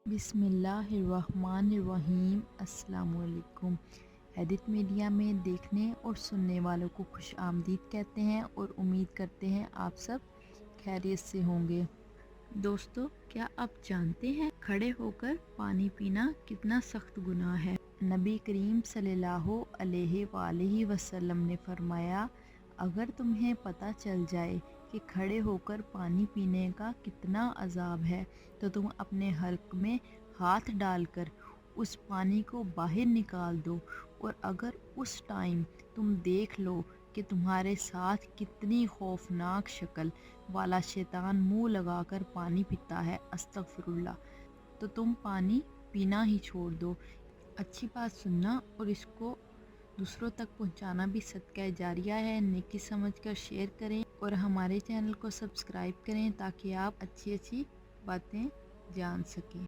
बिस्मिल्लाहिर्रहमानिर्रहीम। अस्सलाम वालेकुम। एडिट मीडिया में देखने और सुनने वालों को खुश आमदीद कहते हैं और उम्मीद करते हैं आप सब खैरियत से होंगे। दोस्तों, क्या आप जानते हैं खड़े होकर पानी पीना कितना सख्त गुनाह है? नबी करीम सल्लल्लाहु अलैहि वसल्लम ने फरमाया, अगर तुम्हें पता चल जाए कि खड़े होकर पानी पीने का कितना अजाब है तो तुम अपने हल्क में हाथ डालकर उस पानी को बाहर निकाल दो। और अगर उस टाइम तुम देख लो कि तुम्हारे साथ कितनी खौफनाक शक्ल वाला शैतान मुंह लगाकर पानी पीता है, अस्तगफिरुल्लाह, तो तुम पानी पीना ही छोड़ दो। अच्छी बात सुनना और इसको दूसरों तक पहुंचाना भी सदका जारिया है। नेकी समझकर शेयर करें और हमारे चैनल को सब्सक्राइब करें ताकि आप अच्छी अच्छी बातें जान सकें।